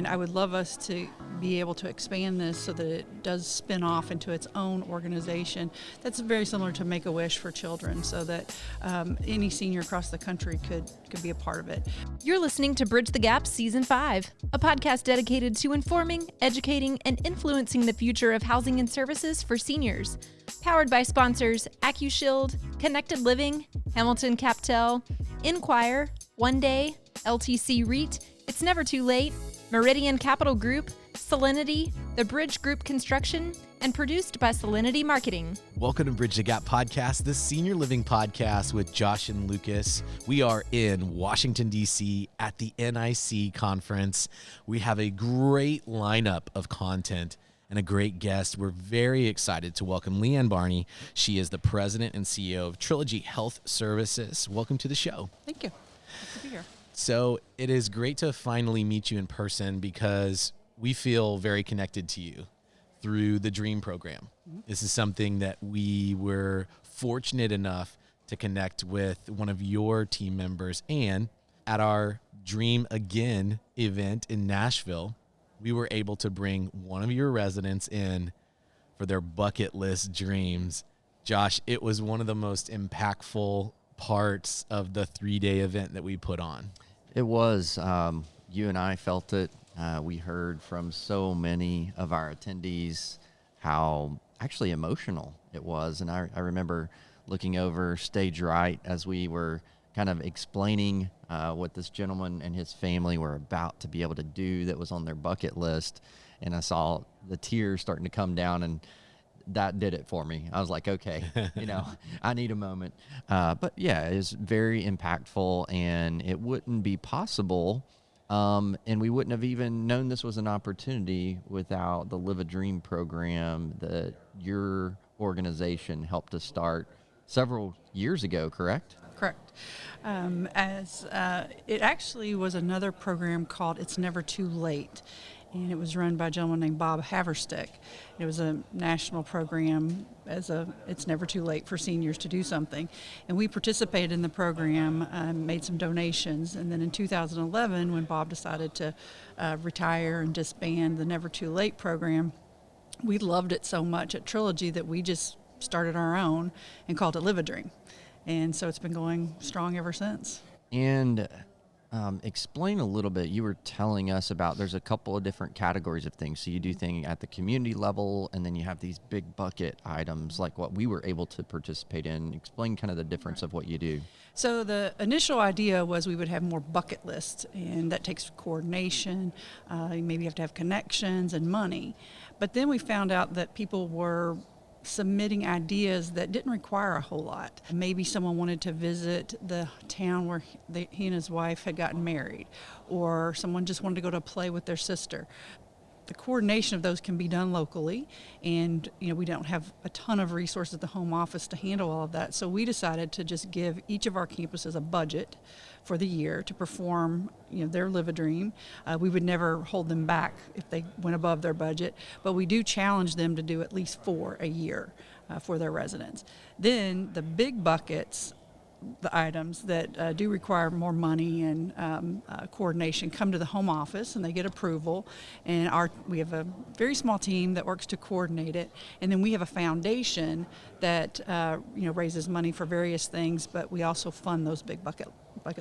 And I would love us to be able to expand this so that it does spin off into its own organization that's very similar to Make-A-Wish for children, so that any senior across the country could be a part of it. You're listening to Bridge the Gap Season 5, a podcast dedicated to informing, educating, and influencing the future of housing and services for seniors. Powered by sponsors AccuShield, Connected Living, Hamilton Captel, Inquire, One Day, LTC REIT, It's Never Too Late, Meridian Capital Group, Salinity, The Bridge Group Construction, and produced by Salinity Marketing. Welcome to Bridge the Gap Podcast, the senior living podcast with Josh and Lucas. We are in Washington, D.C. at the NIC conference. We have a great lineup of content and a great guest. We're very excited to welcome Leigh Ann Barney. She is the president and CEO of Trilogy Health Services. Welcome to the show. Thank you. Good to be here. So it is great to finally meet you in person because we feel very connected to you through the DREAM program. Mm-hmm. This is something that we were fortunate enough to connect with one of your team members, and at our Dream Again event in Nashville, we were able to bring one of your residents in for their bucket list dreams. Josh, it was one of the most impactful parts of the 3-day event that we put on. It was. You and I felt it. We heard from so many of our attendees how actually emotional it was. And I remember looking over stage right as we were kind of explaining what this gentleman and his family were about to be able to do that was on their bucket list. And I saw the tears starting to come down, and that did it for me. I was like, okay, I need a moment. But yeah, it was very impactful, and it wouldn't be possible. And we wouldn't have even known this was an opportunity without the Live a Dream program that your organization helped us start several years ago, correct? Correct. It actually was another program called It's Never Too Late, and it was run by a gentleman named Bob Haverstick. It was a national program It's Never Too Late for seniors to do something. And we participated in the program, made some donations, and then in 2011, when Bob decided to retire and disband the Never Too Late program, we loved it so much at Trilogy that we just started our own and called it Live a Dream. And so it's been going strong ever since. And explain a little bit. You were telling us about there's a couple of different categories of things. So you do things at the community level, and then you have these big bucket items like what we were able to participate in. Explain kind of the difference of what you do. So the initial idea was we would have more bucket lists, and that takes coordination. Maybe you have to have connections and money. But then we found out that people were submitting ideas that didn't require a whole lot. Maybe someone wanted to visit the town where he and his wife had gotten married, or someone just wanted to go to a play with their sister. The coordination of those can be done locally, and we don't have a ton of resources at the home office to handle all of that. So we decided to just give each of our campuses a budget for the year to perform their Live a Dream. We would never hold them back if they went above their budget, but we do challenge them to do at least 4 a year for their residents. Then the big buckets, the items that do require more money and coordination, come to the home office and they get approval, and we have a very small team that works to coordinate it, and then we have a foundation that raises money for various things, but we also fund those big bucket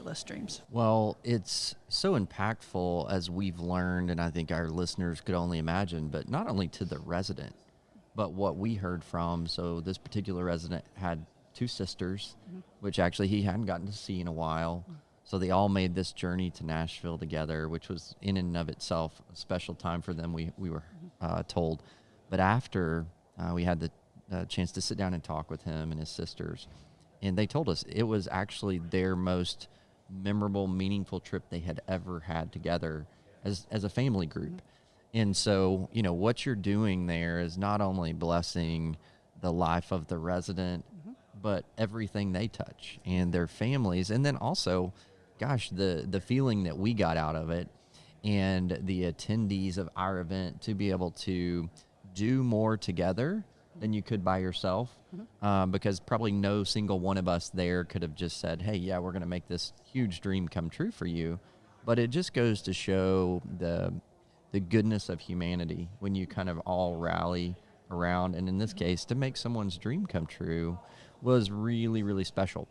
list dreams. Well, it's so impactful, as we've learned, and I think our listeners could only imagine, but not only to the resident, but what we heard from. So this particular resident had 2 sisters, mm-hmm. which actually he hadn't gotten to see in a while. Mm-hmm. So they all made this journey to Nashville together, which was in and of itself a special time for them, we were told. But after we had the chance to sit down and talk with him and his sisters, and they told us it was actually their most memorable, meaningful trip they had ever had together as a family group. Mm-hmm. And so, what you're doing there is not only blessing the life of the resident, but everything they touch and their families. And then also, gosh, the feeling that we got out of it, and the attendees of our event to be able to do more together than you could by yourself, because probably no single one of us there could have just said, hey, yeah, we're going to make this huge dream come true for you. But it just goes to show the the goodness of humanity when you kind of all rally around, and in this case, to make someone's dream come true was really, really special.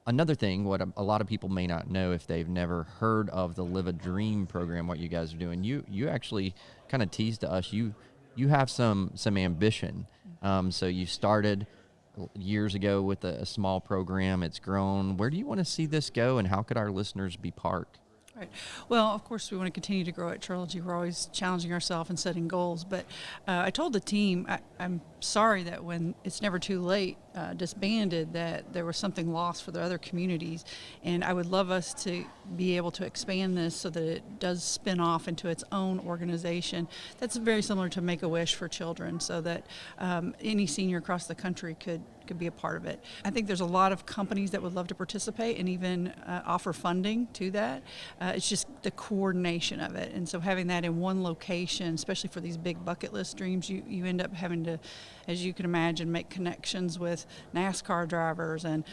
Another thing, what a lot of people may not know if they've never heard of the Live a Dream program, what you guys are doing, you actually kind of teased to us, you have some ambition. So you started years ago with a small program. It's grown. Where do you want to see this go, and how could our listeners be part? Right. Well, of course, we want to continue to grow at Trilogy. We're always challenging ourselves and setting goals. But I told the team, I'm sorry that when It's Never Too Late disbanded, that there was something lost for the other communities. And I would love us to be able to expand this so that it does spin off into its own organization. That's very similar to Make-A-Wish for children, so that any senior across the country could be a part of it. I think there's a lot of companies that would love to participate and even offer funding to that. It's just the coordination of it. And so having that in one location, especially for these big bucket list dreams, you end up having to, as you can imagine, make connections with NASCAR drivers and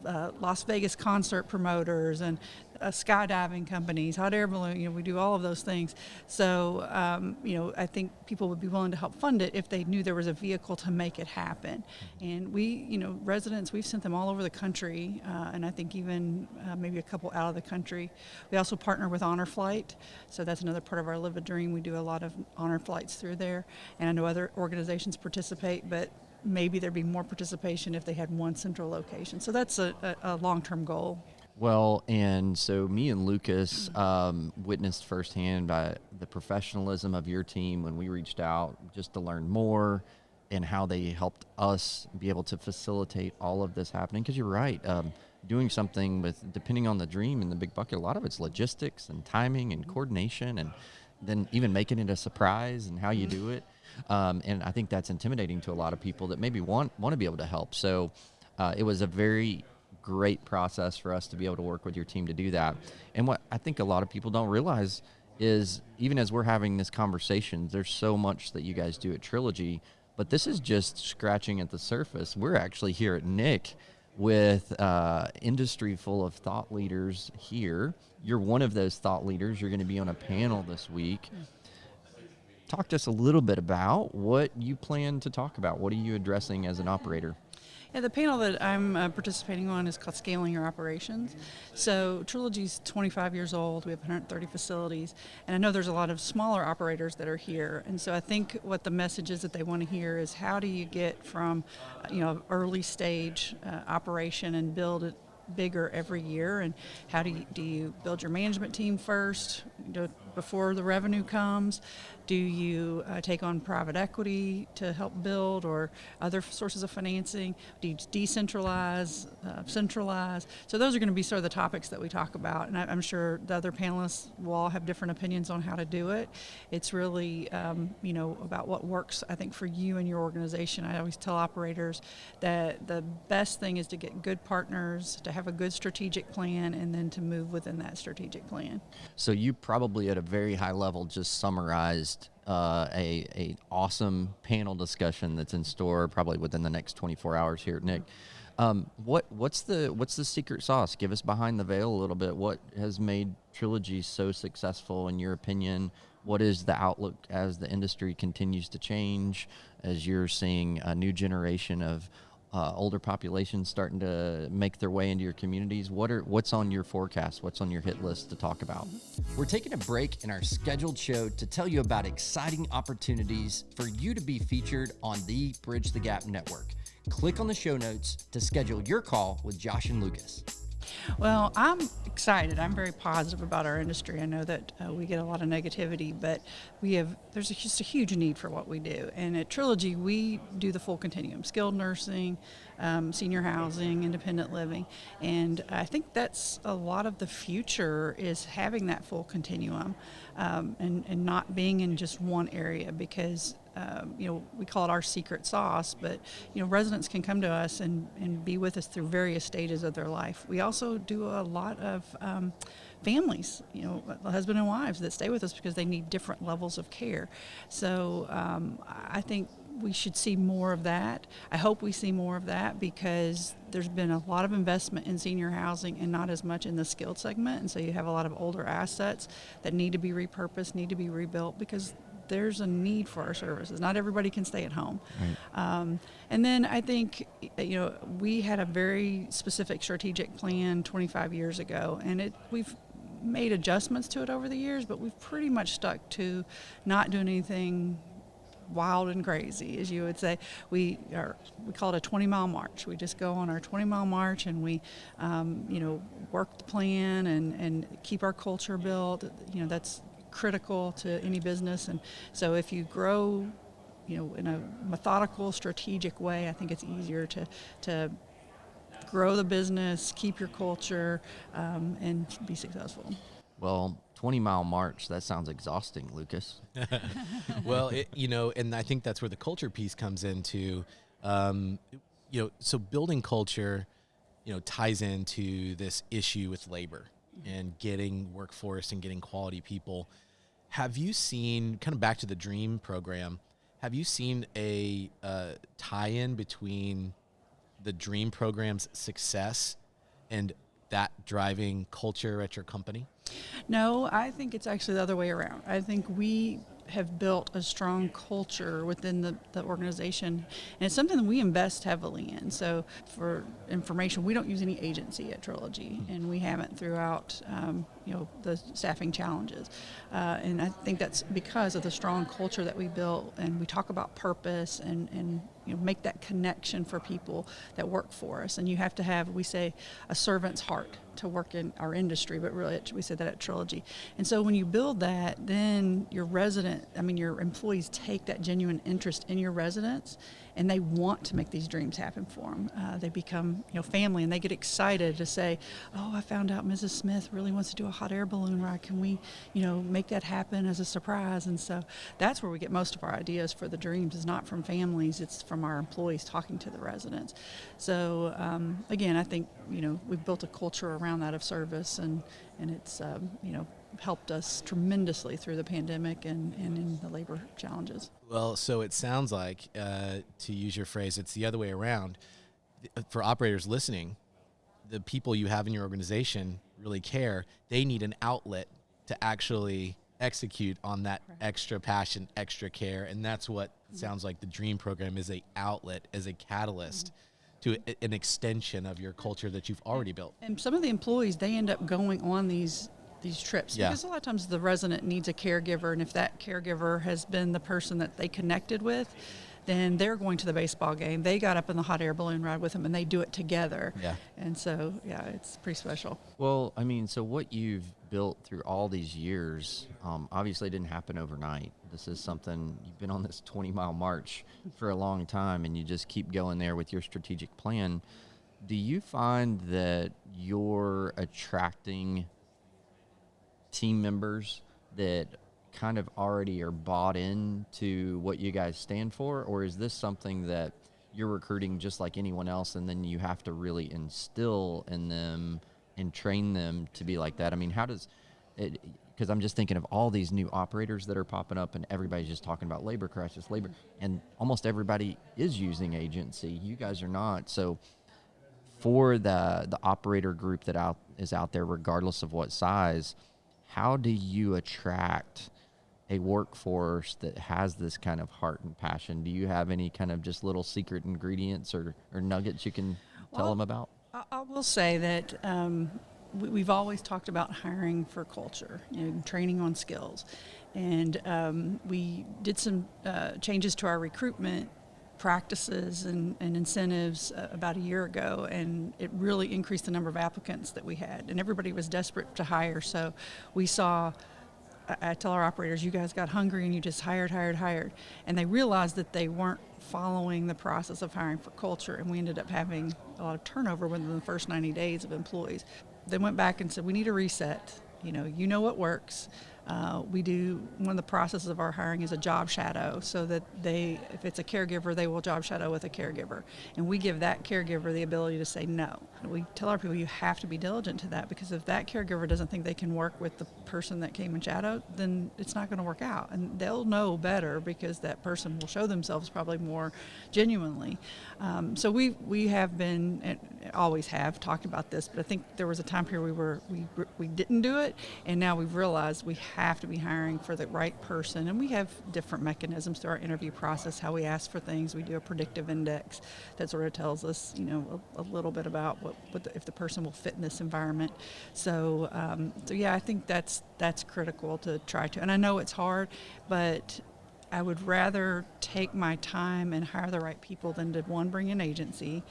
Las Vegas concert promoters and skydiving companies, hot air balloon, we do all of those things. So, I think people would be willing to help fund it if they knew there was a vehicle to make it happen. And we, residents, we've sent them all over the country, and I think even maybe a couple out of the country. We also partner with Honor Flight, so that's another part of our Live a Dream. We do a lot of honor flights through there, and I know other organizations participate, but maybe there'd be more participation if they had one central location. So that's a long-term goal. Well, and so me and Lucas witnessed firsthand by the professionalism of your team when we reached out just to learn more and how they helped us be able to facilitate all of this happening. Because you're right, doing something with, depending on the dream and the big bucket, a lot of it's logistics and timing and coordination, and then even making it a surprise and how you do it. And I think that's intimidating to a lot of people that maybe want to be able to help. So it was a very great process for us to be able to work with your team to do that. And what I think a lot of people don't realize is, even as we're having this conversation, there's so much that you guys do at Trilogy, but this is just scratching at the surface. We're actually here at Nick with industry full of thought leaders here. You're one of those thought leaders. You're going to be on a panel this week. Talk to us a little bit about what you plan to talk about. What are you addressing as an operator? Yeah, the panel that I'm participating on is called Scaling Your Operations. So Trilogy's 25 years old. We have 130 facilities. And I know there's a lot of smaller operators that are here. And so I think what the message is that they want to hear is, how do you get from, early stage operation and build it bigger every year, and how do you build your management team first before the revenue comes? Do you take on private equity to help build, or other sources of financing? Do you decentralize, centralize? So those are going to be sort of the topics that we talk about, and I'm sure the other panelists will all have different opinions on how to do it. It's really about what works, I think, for you and your organization. I always tell operators that the best thing is to get good partners, to have a good strategic plan, and then to move within that strategic plan. So you probably at a very high level just summarized a awesome panel discussion that's in store probably within the next 24 hours here at Nick. What's the secret sauce? Give us behind the veil a little bit. What has made Trilogy so successful in your opinion? What is the outlook as the industry continues to change, as you're seeing a new generation of older populations starting to make their way into your communities? What's on your forecast? What's on your hit list to talk about? We're taking a break in our scheduled show to tell you about exciting opportunities for you to be featured on the Bridge the Gap Network. Click on the show notes to schedule your call with Josh and Lucas. Well, I'm excited. I'm very positive about our industry. I know that we get a lot of negativity, but there's just a huge need for what we do. And at Trilogy, we do the full continuum: skilled nursing, senior housing, independent living. And I think that's a lot of the future, is having that full continuum, and not being in just one area, because we call it our secret sauce, but residents can come to us and be with us through various stages of their life. We also do a lot of families, husband and wives that stay with us because they need different levels of care. So I think we should see more of that. I hope we see more of that because there's been a lot of investment in senior housing and not as much in the skilled segment. And so you have a lot of older assets that need to be repurposed, need to be rebuilt because there's a need for our services. Not everybody can stay at home. Right. And then I think, we had a very specific strategic plan 25 years ago, and we've made adjustments to it over the years, but we've pretty much stuck to not doing anything wild and crazy, as you would say. We call it a 20-mile march. We just go on our 20-mile march and we, work the plan and keep our culture built. That's critical to any business. And so if you grow, in a methodical, strategic way, I think it's easier to grow the business, keep your culture, and be successful. Well, 20-mile march, that sounds exhausting, Lucas. Well, and I think that's where the culture piece comes into, so building culture, ties into this issue with labor and getting workforce and getting quality people. Have you seen, kind of back to the DREAM program, have you seen a tie-in between the DREAM program's success and that driving culture at your company? No, I think it's actually the other way around. I think we have built a strong culture within the organization, and it's something that we invest heavily in. So for information, we don't use any agency at Trilogy, and we haven't throughout the staffing challenges. And I think that's because of the strong culture that we built, and we talk about purpose and make that connection for people that work for us. And you have to have, we say, a servant's heart to work in our industry, but really we say that at Trilogy. And so when you build that, then your employees take that genuine interest in your residents, and they want to make these dreams happen for them. They become, family, and they get excited to say, "Oh, I found out Mrs. Smith really wants to do a hot air balloon ride. Can we, make that happen as a surprise?" And so that's where we get most of our ideas for the dreams. Is not from families; it's from our employees talking to the residents. So again, I think we've built a culture around that of service, and it's helped us tremendously through the pandemic and in the labor challenges. Well, so it sounds like, to use your phrase, it's the other way around. For operators listening, the people you have in your organization really care. They need an outlet to actually execute on that extra passion, extra care, and that's what sounds like the DREAM program is, a outlet, as a catalyst to an extension of your culture that you've already built. And some of the employees, they end up going on these trips because a lot of times the resident needs a caregiver, and if that caregiver has been the person that they connected with, then they're going to the baseball game. They got up in the hot air balloon ride with them, and they do it together. Yeah. And so, it's pretty special. Well, so what you've built through all these years, obviously didn't happen overnight. This is something, you've been on this 20-mile march for a long time, and you just keep going there with your strategic plan. Do you find that you're attracting team members that kind of already are bought into what you guys stand for, or is this something that you're recruiting just like anyone else, and then you have to really instill in them and train them to be like that? How does it, because I'm just thinking of all these new operators that are popping up, and everybody's just talking about labor crisis, and almost everybody is using agency. You guys are not. So for the operator group that is out there, regardless of what size, how do you attract a workforce that has this kind of heart and passion? Do you have any kind of just little secret ingredients or nuggets you can tell them about? I will say that we've always talked about hiring for culture, training on skills. And we did some changes to our recruitment practices and incentives about a year ago, and it really increased the number of applicants that we had, and everybody was desperate to hire. So we saw, I tell our operators, you guys got hungry and you just hired, and they realized that they weren't following the process of hiring for culture, and we ended up having a lot of turnover within the first 90 days of employees. They went back and said, we need a reset. You know what works. We do, one of the processes of our hiring is a job shadow, so that if it's a caregiver, they will job shadow with a caregiver. And we give that caregiver the ability to say no. We tell our people, you have to be diligent to that, because if that caregiver doesn't think they can work with the person that came and shadowed, then it's not going to work out. And they'll know better, because that person will show themselves probably more genuinely. So we have been, and always have, talked about this, but I think there was a time period we didn't do it, and now we've realized we have to be hiring for the right person. And we have different mechanisms through our interview process, how we ask for things. We do a predictive index that sort of tells us, a little bit about if the person will fit in this environment. So yeah, I think that's critical to try to. And I know it's hard, but I would rather take my time and hire the right people than to bring an agency.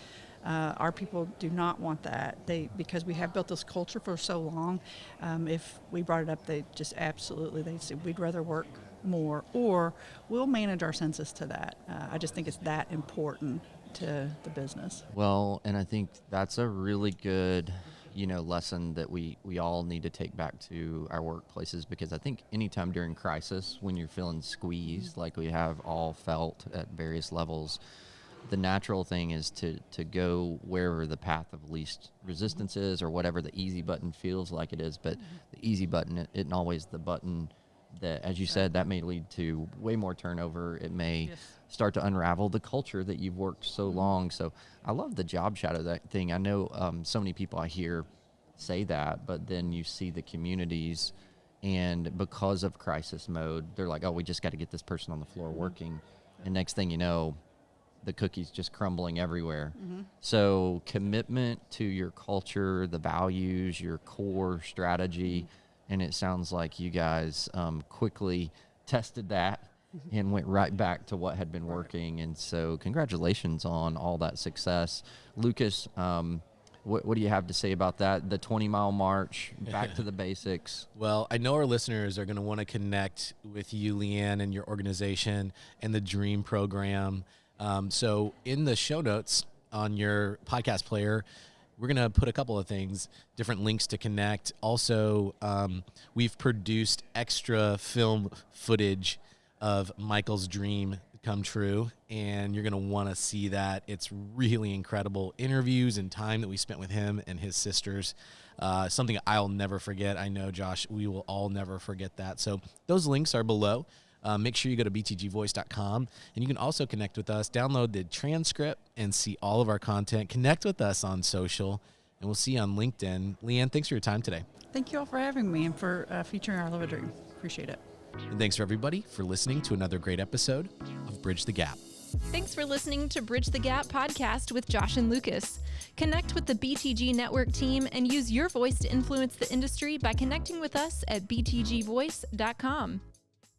Our people do not want that. Because we have built this culture for so long. If we brought it up, they'd say we'd rather work more, or we'll manage our census to that. I just think it's that important to the business. Well, and I think that's a really good, lesson that we all need to take back to our workplaces, because I think anytime during crisis, when you're feeling squeezed, like we have all felt at various levels, the natural thing is to go wherever the path of least resistance is, or whatever the easy button feels like it is. But the easy button isn't always the button that, as you said, that may lead to way more turnover. It may start to unravel the culture that you've worked so long. So I love the job shadow thing. I know so many people I hear say that, but then you see the communities, and because of crisis mode, they're like, oh, we just got to get this person on the floor working. And next thing you know, the cookie's just crumbling everywhere. So commitment to your culture, the values, your core strategy, and it sounds like you guys quickly tested that and went right back to what had been working. And so congratulations on all that success. Lucas, what do you have to say about that? The 20-mile march, back to the basics. Well, I know our listeners are going to want to connect with you, Leigh Ann, and your organization and the DREAM program. So in the show notes on your podcast player, we're going to put a couple of things, different links to connect. Also, we've produced extra film footage of Michael's dream come true, and you're going to want to see that. It's really incredible interviews and time that we spent with him and his sisters. Something I'll never forget. I know, Josh, we will all never forget that. So those links are below. Make sure you go to btgvoice.com, and you can also connect with us, download the transcript, and see all of our content. Connect with us on social, and we'll see you on LinkedIn. Leigh Ann, thanks for your time today. Thank you all for having me and for featuring our Live a Dream. Appreciate it. And thanks for everybody for listening to another great episode of Bridge the Gap. Thanks for listening to Bridge the Gap podcast with Josh and Lucas. Connect with the BTG Network team and use your voice to influence the industry by connecting with us at btgvoice.com.